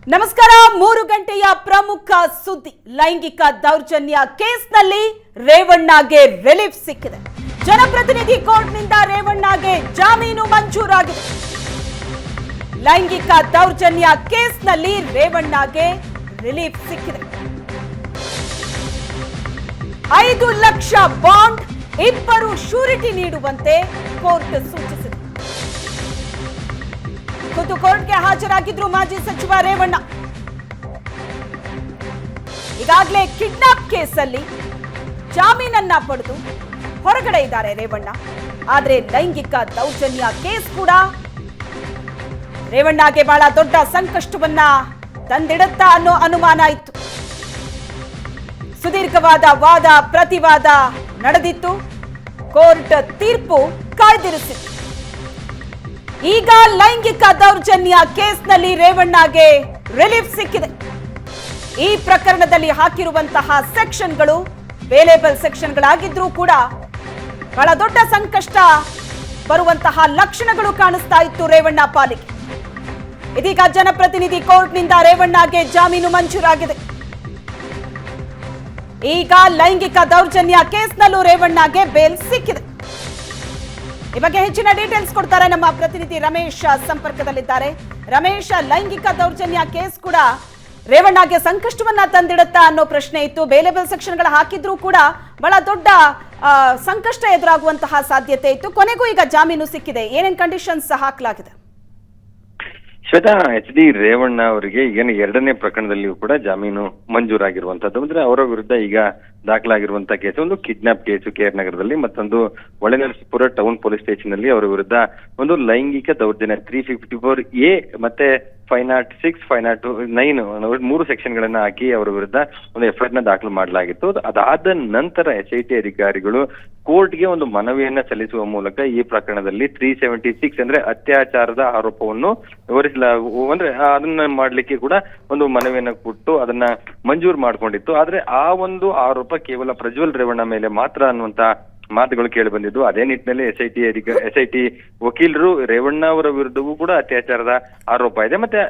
ನಮಸ್ಕಾರ. 3 ಗಂಟೆಯ ಪ್ರಮುಖ ಸುದ್ದಿ. ಲೈಂಗಿಕ ದೌರ್ಜನ್ಯ ಕೇಸ್ನಲ್ಲಿ ರೇವಣ್ಣಗೆ ರಿಲೀಫ್ ಸಿಕ್ಕಿದೆ. ಜನಪ್ರತಿನಿಧಿ ಕೋರ್ಟ್ನಿಂದ ರೇವಣ್ಣಗೆ ಜಾಮೀನು ಮಂಜೂರಾಗಿದೆ. ಲೈಂಗಿಕ ದೌರ್ಜನ್ಯ ಕೇಸ್ನಲ್ಲಿ ರೇವಣ್ಣಗೆ ರಿಲೀಫ್ ಸಿಕ್ಕಿದೆ. 5 ಲಕ್ಷ ಬಾಂಡ್, 2 ಶ್ಯೂರಿಟಿ ನೀಡುವಂತೆ ಕೋರ್ಟ್ ಸೂಚಿಸಿದೆ. ಖುದ್ದು ಕೋರ್ಟ್ಗೆ ಹಾಜರಾಗಿದ್ರು ಮಾಜಿ ಸಚಿವ ರೇವಣ್ಣ. ಈಗಾಗಲೇ ಕಿಡ್ನಾಪ್ ಕೇಸಲ್ಲಿ ಜಾಮೀನನ್ನ ಪಡೆದು ಹೊರಗಡೆ ಇದ್ದಾರೆ ರೇವಣ್ಣ. ಆದ್ರೆ ಲೈಂಗಿಕ ದೌರ್ಜನ್ಯ ಕೇಸ್ ಕೂಡ ರೇವಣ್ಣಗೆ ಬಹಳ ದೊಡ್ಡ ಸಂಕಷ್ಟವನ್ನ ತಂದಿಡುತ್ತಾ ಅನ್ನೋ ಅನುಮಾನ ಇತ್ತು. ಸುದೀರ್ಘವಾದ ವಾದ ಪ್ರತಿವಾದ ನಡೆದಿತ್ತು. ಕೋರ್ಟ್ ತೀರ್ಪು ಕಾಯ್ದಿರಿಸಿತ್ತು. ಈಗ ಲೈಂಗಿಕ ದೌರ್ಜನ್ಯ ಕೇಸ್ನಲ್ಲಿ ರೇವಣ್ಣಗೆ ರಿಲೀಫ್ ಸಿಕ್ಕಿದೆ. ಈ ಪ್ರಕರಣದಲ್ಲಿ ಹಾಕಿರುವಂತಹ ಸೆಕ್ಷನ್ಗಳು ವೇಲೇಬಲ್ ಸೆಕ್ಷನ್ಗಳಾಗಿದ್ರೂ ಕೂಡ ಬಹಳ ದೊಡ್ಡ ಸಂಕಷ್ಟ ಬರುವಂತಹ ಲಕ್ಷಣಗಳು ಕಾಣಿಸ್ತಾ ಇತ್ತು ರೇವಣ್ಣ ಪಾಲಿಗೆ. ಇದೀಗ ಜನಪ್ರತಿನಿಧಿ ಕೋರ್ಟ್ನಿಂದ ರೇವಣ್ಣಗೆ ಜಾಮೀನು ಮಂಜೂರಾಗಿದೆ. ಈಗ ಲೈಂಗಿಕ ದೌರ್ಜನ್ಯ ಕೇಸ್ನಲ್ಲೂ ರೇವಣ್ಣಗೆ ಬೇಲ್ ಸಿಕ್ಕಿದೆ. ಈ ಬಗ್ಗೆ ಹೆಚ್ಚಿನ ಡೀಟೇಲ್ಸ್ ಕೊಡ್ತಾರೆ ನಮ್ಮ ಪ್ರತಿನಿಧಿ ರಮೇಶ್ ಸಂಪರ್ಕದಲ್ಲಿದ್ದಾರೆ. ರಮೇಶ್, ಲೈಂಗಿಕ ದೌರ್ಜನ್ಯ ಕೇಸ್ ಕೂಡ ರೇವಣ್ಣಗೆ ಸಂಕಷ್ಟವನ್ನ ತಂದಿಡುತ್ತಾ ಅನ್ನೋ ಪ್ರಶ್ನೆ ಇತ್ತು. ಬೇಲೇಬಲ್ ಸೆಕ್ಷನ್ಗಳ ಹಾಕಿದ್ರೂ ಕೂಡ ಬಹಳ ದೊಡ್ಡ ಸಂಕಷ್ಟ ಎದುರಾಗುವಂತಹ ಸಾಧ್ಯತೆ ಇತ್ತು. ಕೊನೆಗೂ ಈಗ ಜಾಮೀನು ಸಿಕ್ಕಿದೆ. ಏನೇನ್ ಕಂಡೀಷನ್ಸ್ ಹಾಕಲಾಗಿದೆ? ಶ್ವೇತಾ, HD ರೇವಣ್ಣ ಅವರಿಗೆ ಏನು 2ನೇ ಪ್ರಕರಣದಲ್ಲಿಯೂ ಕೂಡ ಜಾಮೀನು ಮಂಜೂರಾಗಿರುವಂತದ್ದು. ಅಂದ್ರೆ ಅವರ ವಿರುದ್ಧ ಈಗ ದಾಖಲಾಗಿರುವಂತಹ ಕೇಸು ಒಂದು ಕಿಡ್ನಾಪ್ ಕೇಸು KR ನಗರದಲ್ಲಿ, ಮತ್ತೊಂದು ಹೊಳೆನರಸೀಪುರ ಟೌನ್ ಪೊಲೀಸ್ ಸ್ಟೇಷನ್ ನಲ್ಲಿ ಅವರ ವಿರುದ್ಧ ಒಂದು ಲೈಂಗಿಕ ದೌರ್ಜನ್ಯ 354A ಮತ್ತೆ 506, 509 3 ಸೆಕ್ಷನ್ ಗಳನ್ನ ಹಾಕಿ ಅವರ ವಿರುದ್ಧ ಒಂದು FIR ನ ದಾಖಲು ಮಾಡಲಾಗಿತ್ತು. ಅದಾದ ನಂತರ SIT ಅಧಿಕಾರಿಗಳು ಕೋರ್ಟ್ಗೆ ಒಂದು ಮನವಿಯನ್ನ ಸಲ್ಲಿಸುವ ಮೂಲಕ ಈ ಪ್ರಕರಣದಲ್ಲಿ 376 ಅಂದ್ರೆ ಅತ್ಯಾಚಾರದ ಆರೋಪವನ್ನು ಅಂದ್ರೆ ಅದನ್ನ ಮಾಡ್ಲಿಕ್ಕೆ ಕೂಡ ಒಂದು ಮನವಿಯನ್ನ ಕೊಟ್ಟು ಅದನ್ನ ಮಂಜೂರು ಮಾಡ್ಕೊಂಡಿತ್ತು. ಆದ್ರೆ ಆ ಒಂದು ಆರೋಪ ಕೇವಲ ಪ್ರಜ್ವಲ್ ರೇವಣ್ಣ ಮೇಲೆ ಮಾತ್ರ ಅನ್ನುವಂತ ಮಾತುಗಳು ಕೇಳಿ ಬಂದಿದ್ದು. ಅದೇ ನಿಟ್ಟಿನಲ್ಲಿ SIT ವಕೀಲರು ರೇವಣ್ಣ ಅವರ ವಿರುದ್ಧವೂ ಕೂಡ ಅತ್ಯಾಚಾರದ ಆರೋಪ ಇದೆ, ಮತ್ತೆ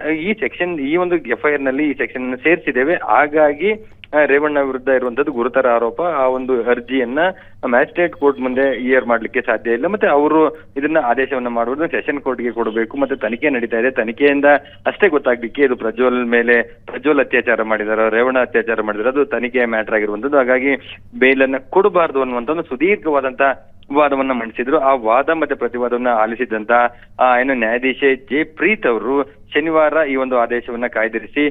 ಈ ಒಂದು FIR ನಲ್ಲಿ ಈ ಸೆಕ್ಷನ್ ಸೇರಿಸಿದ್ದೇವೆ, ಹಾಗಾಗಿ ರೇವಣ್ಣ ವಿರುದ್ಧ ಇರುವಂತದ್ದು ಗುರುತರ ಆರೋಪ. ಆ ಒಂದು ಅರ್ಜಿಯನ್ನ ಮ್ಯಾಜಿಸ್ಟ್ರೇಟ್ ಕೋರ್ಟ್ ಮುಂದೆ ಇಯರ್ ಮಾಡ್ಲಿಕ್ಕೆ ಸಾಧ್ಯ ಇಲ್ಲ, ಮತ್ತೆ ಅವರು ಇದನ್ನ ಆದೇಶವನ್ನ ಮಾಡುವುದು ಸೆಷನ್ ಕೋರ್ಟ್ಗೆ ಕೊಡಬೇಕು. ಮತ್ತೆ ತನಿಖೆ ನಡೀತಾ ಇದೆ. ತನಿಖೆಯಿಂದ ಅಷ್ಟೇ ಗೊತ್ತಾಗ್ಲಿಕ್ಕೆ ಇದು ಪ್ರಜ್ವಲ್ ಅತ್ಯಾಚಾರ ಮಾಡಿದಾರ, ರೇವಣ್ಣ ಅತ್ಯಾಚಾರ ಮಾಡಿದಾರೆ, ಅದು ತನಿಖೆಯ ಮ್ಯಾಟರ್ ಆಗಿರುವಂತದ್ದು. ಹಾಗಾಗಿ ಬೇಲನ್ನ ಕೊಡಬಾರ್ದು ಅನ್ನುವಂತ ಒಂದು ಸುದೀರ್ಘವಾದಂತ ವಾದವನ್ನ ಮಂಡಿಸಿದ್ರು. ಆ ವಾದ ಮತ್ತೆ ಪ್ರತಿವಾದವನ್ನ ಆಲಿಸಿದಂತ ನ್ಯಾಯಾಧೀಶೆ ಜೆ ಪ್ರೀತ್ ಅವರು ಶನಿವಾರ ಈ ಒಂದು ಆದೇಶವನ್ನ ಕಾಯ್ದಿರಿಸಿ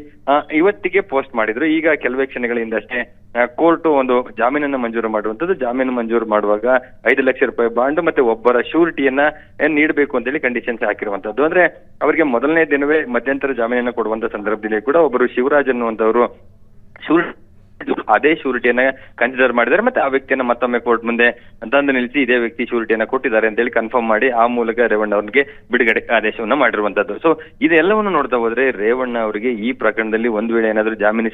ಇವತ್ತಿಗೆ ಪೋಸ್ಟ್ ಮಾಡಿದ್ರು. ಈಗ ಕೆಲವೇ ಕ್ಷಣಗಳಿಂದಷ್ಟೇ ಕೋರ್ಟ್ ಒಂದು ಜಾಮೀನನ್ನ ಮಂಜೂರು ಮಾಡುವಂತದ್ದು. ಜಾಮೀನು ಮಂಜೂರು ಮಾಡುವಾಗ 5 ಲಕ್ಷ ರೂಪಾಯಿ ಬಾಂಡ್ ಮತ್ತೆ ಒಬ್ಬರ ಶ್ಯೂರಿಟಿಯನ್ನ ನೀಡಬೇಕು ಅಂತ ಹೇಳಿ ಕಂಡೀಷನ್ಸ್ ಹಾಕಿರುವಂತದ್ದು. ಅಂದ್ರೆ ಅವರಿಗೆ ಮೊದಲನೇ ದಿನವೇ ಮಧ್ಯಂತರ ಜಾಮೀನನ್ನ ಕೊಡುವಂತ ಸಂದರ್ಭದಲ್ಲಿ ಕೂಡ ಒಬ್ಬರು ಶಿವರಾಜ್ ಅನ್ನುವಂತವರು ಅದೇ ಶ್ಯೂರಿಟಿಯನ್ನ ಕನ್ಸಿಡರ್ ಮಾಡಿದ್ದಾರೆ, ಮತ್ತೆ ಆ ವ್ಯಕ್ತಿಯನ್ನ ಮತ್ತೊಮ್ಮೆ ಕೋರ್ಟ್ ಮುಂದೆ ತಂದು ನಿಲ್ಲಿಸಿ ಇದೇ ವ್ಯಕ್ತಿ ಶ್ಯೂರಿಟಿಯನ್ನ ಕೊಟ್ಟಿದ್ದಾರೆ ಅಂತ ಹೇಳಿ ಕನ್ಫರ್ಮ್ ಮಾಡಿ ಆ ಮೂಲಕ ರೇವಣ್ಣ ಅವರಿಗೆ ಬಿಡುಗಡೆ ಆದೇಶವನ್ನ ಮಾಡಿರುವಂತದ್ದು. ಸೊ ಇದೆಲ್ಲವನ್ನು ನೋಡ್ತಾ ಹೋದ್ರೆ ರೇವಣ್ಣ ಅವರಿಗೆ ಈ ಪ್ರಕರಣದಲ್ಲಿ ಒಂದು ವೇಳೆ ಏನಾದ್ರೂ ಜಾಮೀನು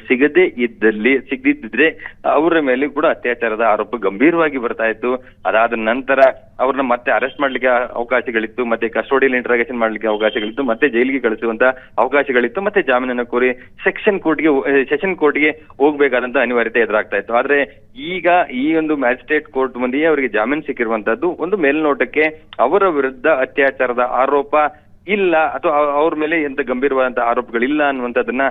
ಸಿಗದಿದ್ರೆ ಅವರ ಮೇಲೆ ಕೂಡ ಅತ್ಯಾಚಾರದ ಆರೋಪ ಗಂಭೀರವಾಗಿ ಬರ್ತಾ ಇತ್ತು. ಅದಾದ ನಂತರ ಅವ್ರನ್ನ ಮತ್ತೆ ಅರೆಸ್ಟ್ ಮಾಡ್ಲಿಕ್ಕೆ ಅವಕಾಶಗಳಿತ್ತು, ಮತ್ತೆ ಕಸ್ಟೋಡಿಯಲ್ ಇಂಟರಾಗೇಷನ್ ಮಾಡ್ಲಿಕ್ಕೆ ಅವಕಾಶಗಳಿತ್ತು, ಮತ್ತೆ ಜೈಲಿಗೆ ಕಳಿಸುವಂತ ಅವಕಾಶಗಳಿತ್ತು, ಮತ್ತೆ ಜಾಮೀನನ್ನ ಕೋರಿ ಸೆಷನ್ ಕೋರ್ಟ್ಗೆ ಹೋಗ್ಬೇಕಾದಂತ ಅನಿವಾರ್ಯತೆ ಎದುರಾಗ್ತಾ ಇತ್ತು. ಆದ್ರೆ ಈಗ ಈ ಒಂದು ಮ್ಯಾಜಿಸ್ಟ್ರೇಟ್ ಕೋರ್ಟ್ ಮುಂದೆ ಅವರಿಗೆ ಜಾಮೀನು ಸಿಕ್ಕಿರುವಂತದ್ದು ಒಂದು ಮೇಲ್ನೋಟಕ್ಕೆ ಅವರ ವಿರುದ್ಧ ಅತ್ಯಾಚಾರದ ಆರೋಪ ಇಲ್ಲ ಅಥವಾ ಅವ್ರ ಮೇಲೆ ಎಂತ ಗಂಭೀರವಾದಂತಹ ಆರೋಪಗಳಿಲ್ಲ ಅನ್ನುವಂಥದ್ದನ್ನ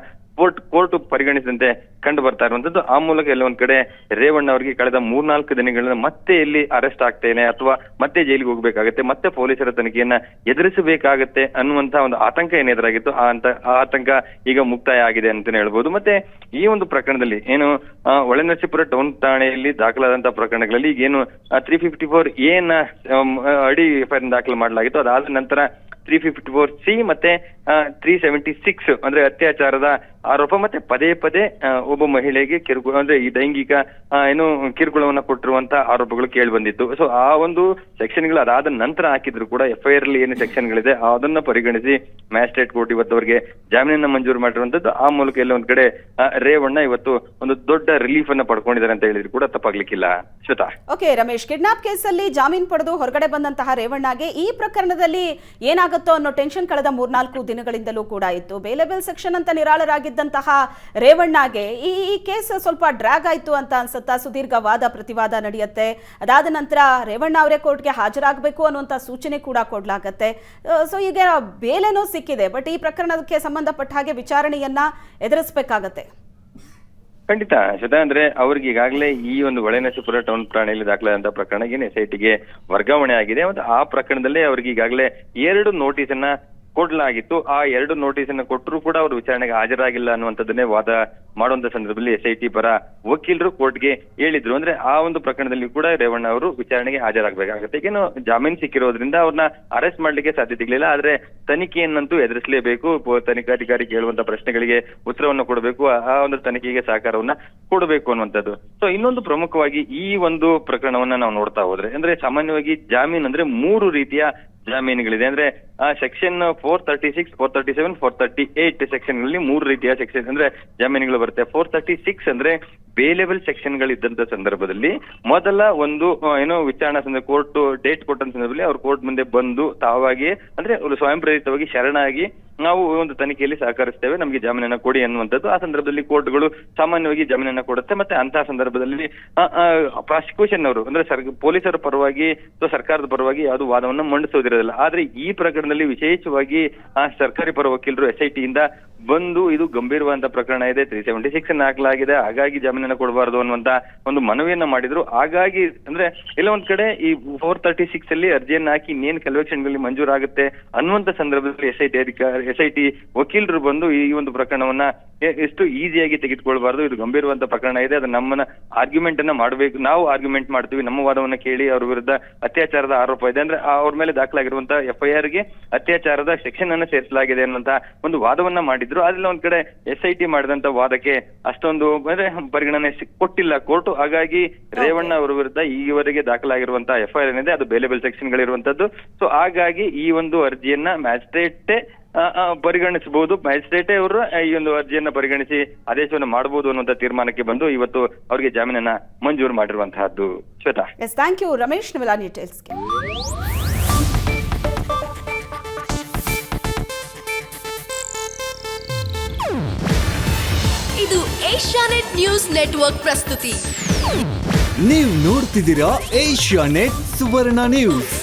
ಕೋರ್ಟ್ ಪರಿಗಣಿಸಿದಂತೆ ಕಂಡು ಬರ್ತಾ ಇರುವಂತದ್ದು. ಆ ಮೂಲಕ ಎಲ್ಲ ಒಂದ್ ಕಡೆ ರೇವಣ್ಣ ಅವರಿಗೆ ಕಳೆದ 3-4 ದಿನಗಳಿಂದ ಮತ್ತೆ ಇಲ್ಲಿ ಅರೆಸ್ಟ್ ಆಗ್ತೇನೆ ಅಥವಾ ಮತ್ತೆ ಜೈಲಿಗೆ ಹೋಗ್ಬೇಕಾಗತ್ತೆ, ಮತ್ತೆ ಪೊಲೀಸರ ತನಿಖೆಯನ್ನ ಎದುರಿಸಬೇಕಾಗತ್ತೆ ಅನ್ನುವಂತ ಒಂದು ಆತಂಕ ಏನ್ ಎದುರಾಗಿತ್ತು, ಆ ಆತಂಕ ಈಗ ಮುಕ್ತಾಯ ಆಗಿದೆ ಅಂತಾನೆ ಹೇಳ್ಬೋದು. ಮತ್ತೆ ಈ ಒಂದು ಪ್ರಕರಣದಲ್ಲಿ ಏನು ಹೊಳೆನರಸೀಪುರ ಟೌನ್ ಠಾಣೆಯಲ್ಲಿ ದಾಖಲಾದಂತಹ ಪ್ರಕರಣಗಳಲ್ಲಿ ಈಗ ಏನು 354A ಅಡಿ FIR ದಾಖಲು ಮಾಡಲಾಗಿತ್ತು. ಅದಾದ ನಂತರ 354C ಮತ್ತೆ 376 ಅಂದ್ರೆ ಅತ್ಯಾಚಾರದ ಆರೋಪ, ಮತ್ತೆ ಪದೇ ಒಬ್ಬ ಮಹಿಳೆಗೆ ಕಿರುಕುಳ ಅಂದ್ರೆ ಈ ಲೈಂಗಿಕ ಕಿರುಕುಳವನ್ನ ಕೊಟ್ಟಿರುವಂತ ಆರೋಪಗಳು ಕೇಳಿ ಬಂದಿತ್ತು. ಸೊ ಆ ಒಂದು ಸೆಕ್ಷನ್ಗಳು ಅದಾದ ನಂತರ ಹಾಕಿದ್ರು ಕೂಡ FIR ಅಲ್ಲಿ ಏನು ಸೆಕ್ಷನ್ಗಳಿದೆ ಅದನ್ನ ಪರಿಗಣಿಸಿ ಮ್ಯಾಜಿಸ್ಟ್ರೇಟ್ ಕೋರ್ಟ್ ಇವತ್ತು ಅವರಿಗೆ ಜಾಮೀನನ್ನ ಮಂಜೂರು ಮಾಡಿರುವಂತದ್ದು. ಆ ಮೂಲಕ ಎಲ್ಲ ಒಂದ್ ಕಡೆ ರೇವಣ್ಣ ಇವತ್ತು ಒಂದು ದೊಡ್ಡ ರಿಲೀಫ್ ಅನ್ನ ಪಡ್ಕೊಂಡಿದ್ದಾರೆ ಅಂತ ಹೇಳಿದ್ರು ಕೂಡ ತಪ್ಪಾಗ್ಲಿಕ್ಕಿಲ್ಲ. ಶ್ವೇತಾ, ಓಕೆ ರಮೇಶ್, ಕಿಡ್ನಾಪ್ ಕೇಸಲ್ಲಿ ಜಾಮೀನು ಪಡೆದು ಹೊರಗಡೆ ಬಂದಂತಹ ರೇವಣ್ಣಗೆ ಈ ಪ್ರಕರಣದಲ್ಲಿ ಏನಾಗುತ್ತೆ ಏನಾಗುತ್ತೋ ಅನ್ನೋ ಟೆನ್ಷನ್ ಕಳೆದ 3-4 ದಿನಗಳಿಂದಲೂ ಕೂಡ ಇತ್ತು. ಬೇಲೆಬೆಲ್ ಸೆಕ್ಷನ್ ಅಂತ ನಿರಾಳರಾಗಿದ್ದಂತಹ ರೇವಣ್ಣಗೆ ಈ ಕೇಸ್ ಸ್ವಲ್ಪ ಡ್ರ್ಯಾಗ್ ಆಯ್ತು ಅಂತ ಅನ್ಸುತ್ತಾ? ಸುದೀರ್ಘ ವಾದ ಪ್ರತಿವಾದ ನಡೆಯುತ್ತೆ, ಅದಾದ ನಂತರ ರೇವಣ್ಣ ಅವರೇ ಕೋರ್ಟ್ಗೆ ಹಾಜರಾಗಬೇಕು ಅನ್ನುವಂಥ ಸೂಚನೆ ಕೂಡ ಕೊಡಲಾಗತ್ತೆ. ಸೊ ಈಗ ಬೇಲೇನೂ ಸಿಕ್ಕಿದೆ, ಬಟ್ ಈ ಪ್ರಕರಣಕ್ಕೆ ಸಂಬಂಧಪಟ್ಟ ಹಾಗೆ ವಿಚಾರಣೆಯನ್ನ ಎದುರಿಸಬೇಕಾಗತ್ತೆ. ಖಂಡಿತ ಶ್ವೇತಾ, ಅಂದ್ರೆ ಅವ್ರಿಗೆ ಈಗಾಗಲೇ ಈ ಒಂದು ಹೊಳೆನರಸೀಪುರ ಟೌನ್ ಠಾಣೆಯಲ್ಲಿ ದಾಖಲಾದಂತಹ ಪ್ರಕರಣ ಏನು SITಗೆ ವರ್ಗಾವಣೆ ಆಗಿದೆ. ಮತ್ತು ಆ ಪ್ರಕರಣದಲ್ಲೇ ಅವ್ರಿಗೆ ಈಗಾಗಲೇ 2 ನೋಟಿಸನ್ನ ಕೊಡ್ಲಾಗಿತ್ತು. ಆ 2 ನೋಟಿಸನ್ನ ಕೊಟ್ಟರು ಕೂಡ ಅವರು ವಿಚಾರಣೆಗೆ ಹಾಜರಾಗಿಲ್ಲ ಅನ್ನುವಂಥದ್ದನ್ನೇ ವಾದ ಮಾಡುವಂತ ಸಂದರ್ಭದಲ್ಲಿ SIT ಪರ ವಕೀಲರು ಕೋರ್ಟ್ಗೆ ಹೇಳಿದ್ರು. ಅಂದ್ರೆ ಆ ಒಂದು ಪ್ರಕರಣದಲ್ಲಿ ಕೂಡ ರೇವಣ್ಣ ಅವರು ವಿಚಾರಣೆಗೆ ಹಾಜರಾಗಬೇಕಾಗುತ್ತೆ. ಈಗೇನು ಜಾಮೀನು ಸಿಕ್ಕಿರೋದ್ರಿಂದ ಅವ್ರನ್ನ ಅರೆಸ್ಟ್ ಮಾಡ್ಲಿಕ್ಕೆ ಸಾಧ್ಯತೆಗಳಿಲ್ಲ. ಆದ್ರೆ ತನಿಖೆಯನ್ನಂತೂ ಎದುರಿಸಲೇಬೇಕು. ತನಿಖಾಧಿಕಾರಿ ಕೇಳುವಂತ ಪ್ರಶ್ನೆಗಳಿಗೆ ಉತ್ತರವನ್ನು ಕೊಡಬೇಕು, ಆ ಒಂದು ತನಿಖೆಗೆ ಸಹಕಾರವನ್ನ ಕೊಡಬೇಕು ಅನ್ನುವಂಥದ್ದು. ಸೊ ಇನ್ನೊಂದು ಪ್ರಮುಖವಾಗಿ ಈ ಒಂದು ಪ್ರಕರಣವನ್ನ ನಾವು ನೋಡ್ತಾ ಹೋದ್ರೆ, ಅಂದ್ರೆ ಸಾಮಾನ್ಯವಾಗಿ ಜಾಮೀನು ಅಂದ್ರೆ 3 ರೀತಿಯ ಜಾಮೀನುಗಳಿದೆ. ಅಂದ್ರೆ ಸೆಕ್ಷನ್ 436, 437, 438 ಸೆಕ್ಷನ್ ಗಳಲ್ಲಿ 3 ರೀತಿಯ ಸೆಕ್ಷನ್ ಅಂದ್ರೆ ಜಾಮೀನುಗಳು ಬರುತ್ತೆ. 436 ಅಂದ್ರೆ ಬೇಲೆಬಲ್ ಸೆಕ್ಷನ್ ಗಳಿದ್ದಂತ ಸಂದರ್ಭದಲ್ಲಿ ಮೊದಲ ಒಂದು ವಿಚಾರಣಾ ಸಂದರ್ಭ ಕೋರ್ಟ್ ಡೇಟ್ ಕೊಟ್ಟಂತ ಸಂದರ್ಭದಲ್ಲಿ ಅವ್ರು ಕೋರ್ಟ್ ಮುಂದೆ ಬಂದು ತಾವಾಗಿ ಅಂದ್ರೆ ಸ್ವಯಂ ಪ್ರೇರಿತವಾಗಿ ಶರಣಾಗಿ ನಾವು ಒಂದು ತನಿಖೆಯಲ್ಲಿ ಸಹಕರಿಸ್ತೇವೆ, ನಮಗೆ ಜಾಮೀನನ್ನ ಕೊಡಿ ಅನ್ನುವಂಥದ್ದು. ಆ ಸಂದರ್ಭದಲ್ಲಿ ಕೋರ್ಟ್ಗಳು ಸಾಮಾನ್ಯವಾಗಿ ಜಾಮೀನನ್ನ ಕೊಡುತ್ತೆ. ಮತ್ತೆ ಅಂತಹ ಸಂದರ್ಭದಲ್ಲಿ ಪ್ರಾಸಿಕ್ಯೂಷನ್ ಅವರು ಅಂದ್ರೆ ಪೊಲೀಸರ ಪರವಾಗಿ ಅಥವಾ ಸರ್ಕಾರದ ಪರವಾಗಿ ಯಾವುದು ವಾದವನ್ನು ಮಂಡಿಸೋದಿರೋದಿಲ್ಲ. ಆದ್ರೆ ಈ ಪ್ರಕರಣದಲ್ಲಿ ವಿಶೇಷವಾಗಿ ಸರ್ಕಾರಿ ಪರ ವಕೀಲರು SIT ಇಂದ ಬಂದು ಇದು ಗಂಭೀರವಾದಂತ ಪ್ರಕರಣ ಇದೆ, 376 ಹಾಕಲಾಗಿದೆ, ಹಾಗಾಗಿ ಜಾಮೀನನ್ನ ಕೊಡಬಾರದು ಅನ್ನುವಂತ ಒಂದು ಮನವಿಯನ್ನ ಮಾಡಿದ್ರು. ಹಾಗಾಗಿ ಅಂದ್ರೆ ಎಲ್ಲ ಒಂದ್ ಕಡೆ ಈ 436 ಅಲ್ಲಿ ಅರ್ಜಿಯನ್ನ ಹಾಕಿ ಇನ್ನೇನು ಕೆಲವು ಕ್ಷಣಗಳಲ್ಲಿ ಮಂಜೂರಾಗುತ್ತೆ ಅನ್ನುವಂತ ಸಂದರ್ಭದಲ್ಲಿ SIT ವಕೀಲರು ಬಂದು ಈ ಒಂದು ಪ್ರಕರಣವನ್ನ ಎಷ್ಟು ಈಸಿಯಾಗಿ ತೆಗೆದುಕೊಳ್ಬಾರ್ದು, ಇದು ಗಂಭೀರವಾದ ಪ್ರಕರಣ ಇದೆ, ಅದು ನಮ್ಮನ್ನ ಆರ್ಗ್ಯುಮೆಂಟ್ ಅನ್ನ ಮಾಡಬೇಕು, ನಾವು ಆರ್ಗ್ಯುಮೆಂಟ್ ಮಾಡ್ತೀವಿ, ನಮ್ಮ ವಾದವನ್ನ ಕೇಳಿ ಅವ್ರ ವಿರುದ್ಧ ಅತ್ಯಾಚಾರದ ಆರೋಪ ಇದೆ ಅಂದ್ರೆ ಅವ್ರ ಮೇಲೆ ದಾಖಲಾಗಿರುವಂತಹ FIR ಗೆ ಅತ್ಯಾಚಾರದ ಸೆಕ್ಷನ್ ಅನ್ನ ಸೇರಿಸಲಾಗಿದೆ ಅನ್ನುವಂತ ಒಂದು ವಾದವನ್ನ ಮಾಡಿದ್ರು. ಅದ್ರಲ್ಲಿ ಒಂದ್ ಕಡೆ SIT ಮಾಡಿದಂತ ವಾದಕ್ಕೆ ಅಷ್ಟೊಂದು ಅಂದ್ರೆ ಪರಿಗಣನೆ ಕೊಟ್ಟಿಲ್ಲ ಕೋರ್ಟ್. ಹಾಗಾಗಿ ರೇವಣ್ಣ ಅವರ ವಿರುದ್ಧ ಈವರೆಗೆ ದಾಖಲಾಗಿರುವಂತಹ FIR ಏನಿದೆ ಅದು ಬೇಲೆಬಲ್ ಸೆಕ್ಷನ್ ಗಳಿರುವಂತದ್ದು. ಸೊ ಹಾಗಾಗಿ ಈ ಒಂದು ಅರ್ಜಿಯನ್ನ ಮ್ಯಾಜಿಸ್ಟ್ರೇಟ್ ಪರಿಗಣಿಸಬಹುದು. ಮ್ಯಾಜಿಸ್ಟ್ರೇಟೇ ಅವರು ಈ ಒಂದು ಅರ್ಜಿಯನ್ನ ಪರಿಗಣಿಸಿ ಆದೇಶವನ್ನು ಮಾಡಬಹುದು ಅನ್ನುವಂತ ತೀರ್ಮಾನಕ್ಕೆ ಬಂದು ಇವತ್ತು ಅವರಿಗೆ ಜಾಮೀನನ್ನ ಮಂಜೂರು ಮಾಡಿರುವಂತಹದ್ದು. ಶ್ವೇತಾ, ಥ್ಯಾಂಕ್ ಯು ರಮೇಶ್, ನಿಮ್ಮೆಲ್ಲ ಡೀಟೇಲ್ಸ್ಗೆ. ಇದು ಏಷ್ಯಾನೆಟ್ ನ್ಯೂಸ್ ನೆಟ್ವರ್ಕ್ ಪ್ರಸ್ತುತಿ. ನೀವು ನೋಡ್ತಿದ್ದೀರಾ ಏಷ್ಯಾನೆಟ್ ಸುವರ್ಣ ನ್ಯೂಸ್.